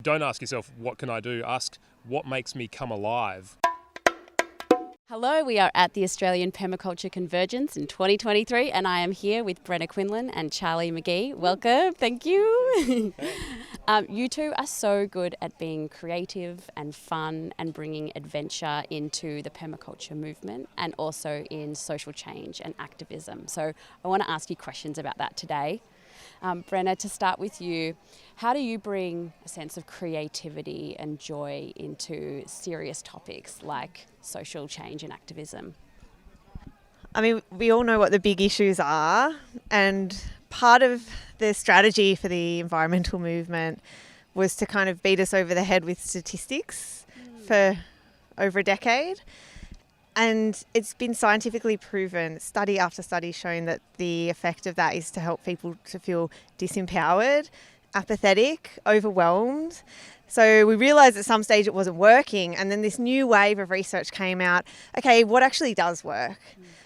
Don't ask yourself, what can I do? Ask, what makes me come alive? Hello, we are at the Australian Permaculture Convergence in 2023 and I am here with Brenna Quinlan and Charlie Mgee. Welcome, thank you. You two are so good at being creative and fun and bringing adventure into the permaculture movement and also in social change and activism. So I want to ask you questions about that today. Brenna, to start with you, how do you bring a sense of creativity and joy into serious topics like social change and activism? I mean, we all know what the big issues are, and part of the strategy for the environmental movement was to kind of beat us over the head with statistics for over a decade. And it's been scientifically proven, study after study showing that the effect of that is to help people to feel disempowered, apathetic, overwhelmed. So we realised at some stage it wasn't working, and then this new wave of research came out. Okay, what actually does work?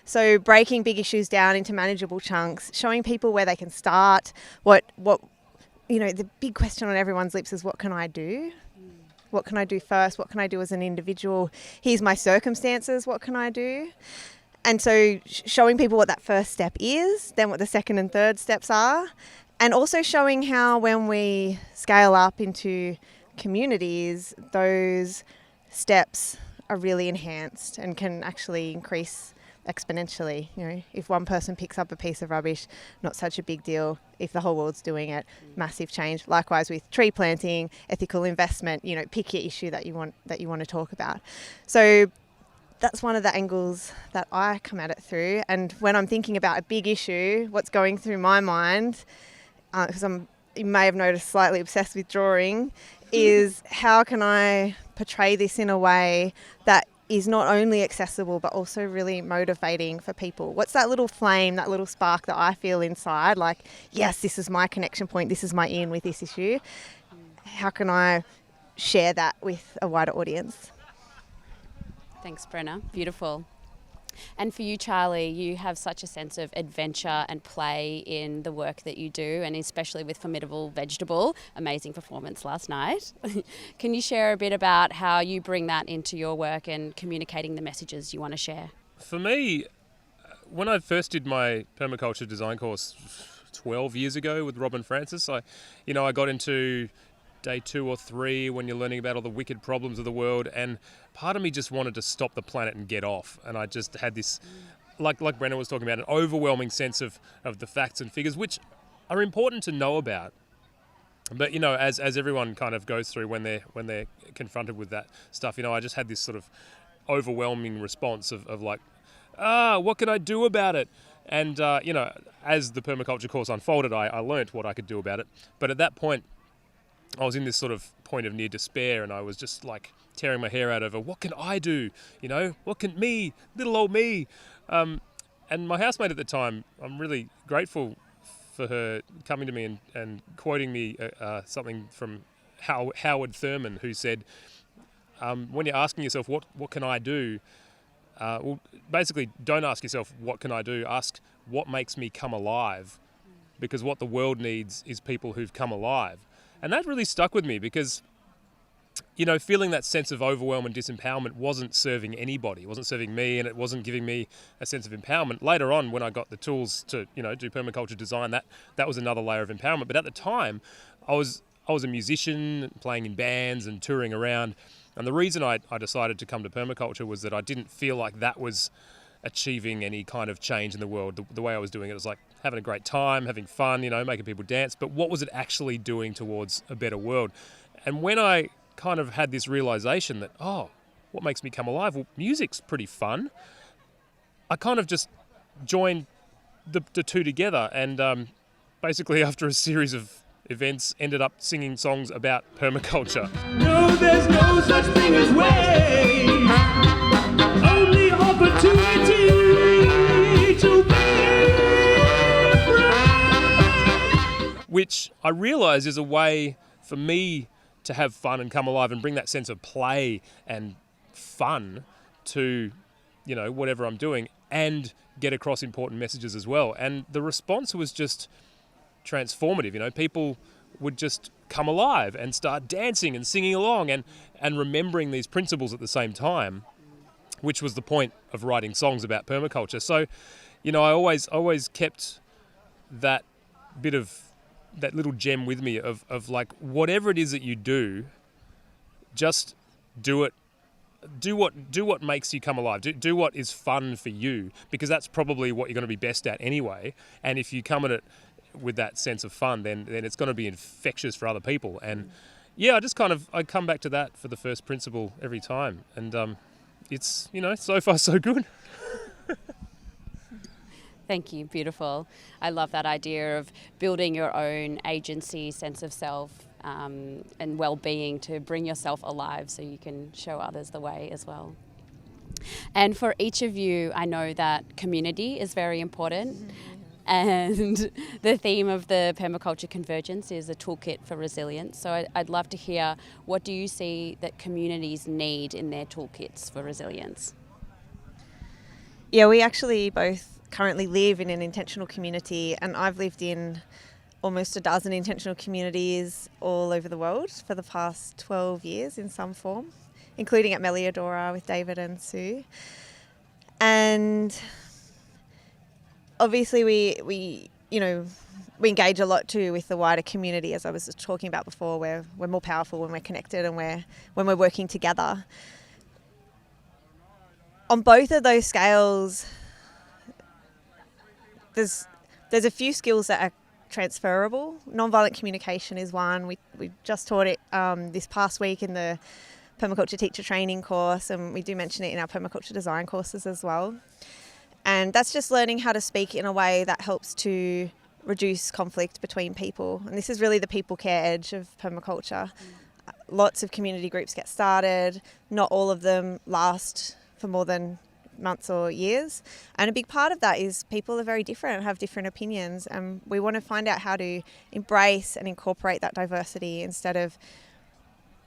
So breaking big issues down into manageable chunks, showing people where they can start. What the big question on everyone's lips is, what can I do? What can I do first? What can I do as an individual? Here's my circumstances. What can I do? And so showing people what that first step is, then what the second and third steps are, and also showing how when we scale up into communities, those steps are really enhanced and can actually increase exponentially. You know, if one person picks up a piece of rubbish, not such a big deal. If the whole world's doing it, massive change. Likewise with tree planting, ethical investment, pick your issue that you want to talk about. So that's one of the angles that I come at it through. And when I'm thinking about a big issue, what's going through my mind, because you may have noticed, slightly obsessed with drawing, is how can I portray this in a way that is not only accessible but also really motivating for people? What's that little flame, that little spark that I feel inside? Like, yes, this is my connection point, this is my in with this issue. How can I share that with a wider audience? Thanks, Brenna. Beautiful. And for you, Charlie, you have such a sense of adventure and play in the work that you do, and especially with Formidable Vegetable. Amazing performance last night. Can you share a bit about how you bring that into your work and communicating the messages you want to share? For me, when I first did my permaculture design course 12 years ago with Rob and Francis, I got into day 2 or 3 when you're learning about all the wicked problems of the world, and part of me just wanted to stop the planet and get off. And I just had this, like Brenna was talking about, an overwhelming sense of the facts and figures, which are important to know about. But as everyone kind of goes through when they're confronted with that stuff, I just had this sort of overwhelming response of like, what can I do about it? And as the permaculture course unfolded, I learnt what I could do about it. But at that point, I was in this sort of point of near despair, and I was just like tearing my hair out over, what can I do? What can me, little old me? And my housemate at the time, I'm really grateful for her coming to me and quoting me something from Howard Thurman, who said, when you're asking yourself, what can I do? Well, basically, don't ask yourself, what can I do? Ask, what makes me come alive? Because what the world needs is people who've come alive. And that really stuck with me because, feeling that sense of overwhelm and disempowerment wasn't serving anybody. It wasn't serving me, and it wasn't giving me a sense of empowerment. Later on, when I got the tools to, do permaculture design, that was another layer of empowerment. But at the time, I was a musician, playing in bands and touring around. And the reason I decided to come to permaculture was that I didn't feel like that was achieving any kind of change in the world. The way I was doing it was like having a great time, having fun, making people dance. But what was it actually doing towards a better world? And when I kind of had this realization that, what makes me come alive? Well, music's pretty fun. I kind of just joined the two together, and basically after a series of events ended up singing songs about permaculture. No, there's no such thing as way. Only opportunity to be brave. Which I realise is a way for me to have fun and come alive and bring that sense of play and fun to, whatever I'm doing, and get across important messages as well. And the response was just transformative. People would just come alive and start dancing and singing along and remembering these principles at the same time, which was the point of writing songs about permaculture. So, I always kept that bit of that little gem with me of like, whatever it is that you do, just do it. Do what makes you come alive. Do what is fun for you, because that's probably what you're going to be best at anyway. And if you come at it with that sense of fun, then it's going to be infectious for other people. And yeah, I come back to that for the first principle every time. And it's, so far so good. Thank you. Beautiful. I love that idea of building your own agency, sense of self, and well-being to bring yourself alive so you can show others the way as well. And for each of you, I know that community is very important. And the theme of the Permaculture Convergence is a toolkit for resilience. So I'd love to hear, what do you see that communities need in their toolkits for resilience? Yeah, we actually both currently live in an intentional community, and I've lived in almost a dozen intentional communities all over the world for the past 12 years in some form, including at Meliodora with David and Sue. And obviously we engage a lot too with the wider community, as I was talking about before, where we're more powerful when we're connected and when we're working together. On both of those scales, there's a few skills that are transferable. Nonviolent communication is one. We just taught it this past week in the permaculture teacher training course, and we do mention it in our permaculture design courses as well. And that's just learning how to speak in a way that helps to reduce conflict between people. And this is really the people care edge of permaculture. Lots of community groups get started. Not all of them last for more than months or years. And a big part of that is people are very different and have different opinions. And we want to find out how to embrace and incorporate that diversity instead of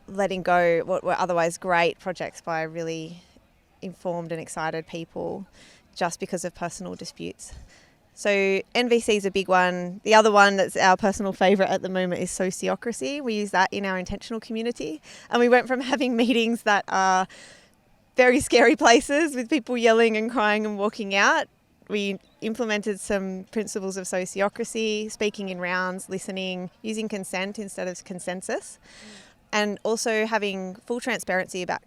letting go what were otherwise great projects by really informed and excited people just because of personal disputes. So NVC is a big one. The other one that's our personal favourite at the moment is sociocracy. We use that in our intentional community. And we went from having meetings that are very scary places with people yelling and crying and walking out. We implemented some principles of sociocracy, speaking in rounds, listening, using consent instead of consensus, and also having full transparency about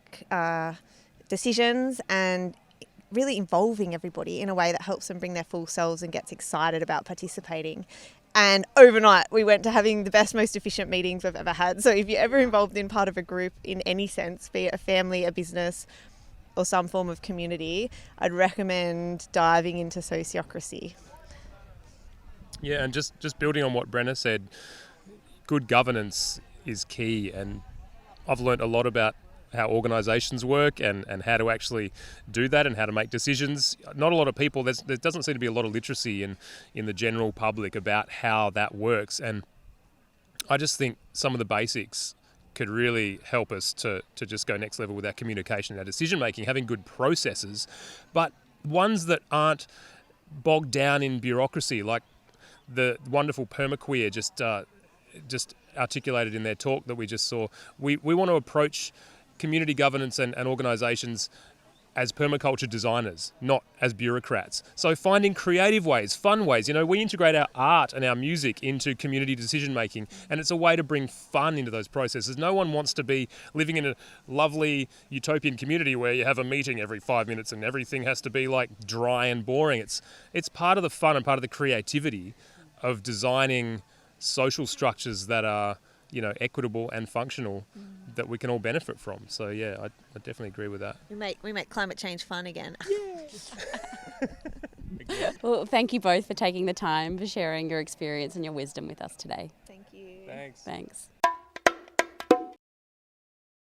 decisions and really involving everybody in a way that helps them bring their full selves and gets excited about participating. And overnight, we went to having the best, most efficient meetings we've ever had. So if you're ever involved in part of a group in any sense, be it a family, a business, or some form of community, I'd recommend diving into sociocracy. Yeah, and just building on what Brenna said, good governance is key. And I've learnt a lot about how organisations work and how to actually do that and how to make decisions. Not a lot of people, there doesn't seem to be a lot of literacy in the general public about how that works. And I just think some of the basics could really help us to just go next level with our communication and our decision making, having good processes, but ones that aren't bogged down in bureaucracy, like the wonderful permaqueer just articulated in their talk that we just saw. We want to approach community governance and organisations as permaculture designers, not as bureaucrats. So finding creative ways, fun ways. We integrate our art and our music into community decision making, and it's a way to bring fun into those processes. No one wants to be living in a lovely utopian community where you have a meeting every 5 minutes and everything has to be like dry and boring. It's part of the fun and part of the creativity of designing social structures that are equitable and functional that we can all benefit from. So yeah, I definitely agree with that. We make climate change fun again. Well, thank you both for taking the time, for sharing your experience and your wisdom with us today. Thank you. Thanks. Thanks.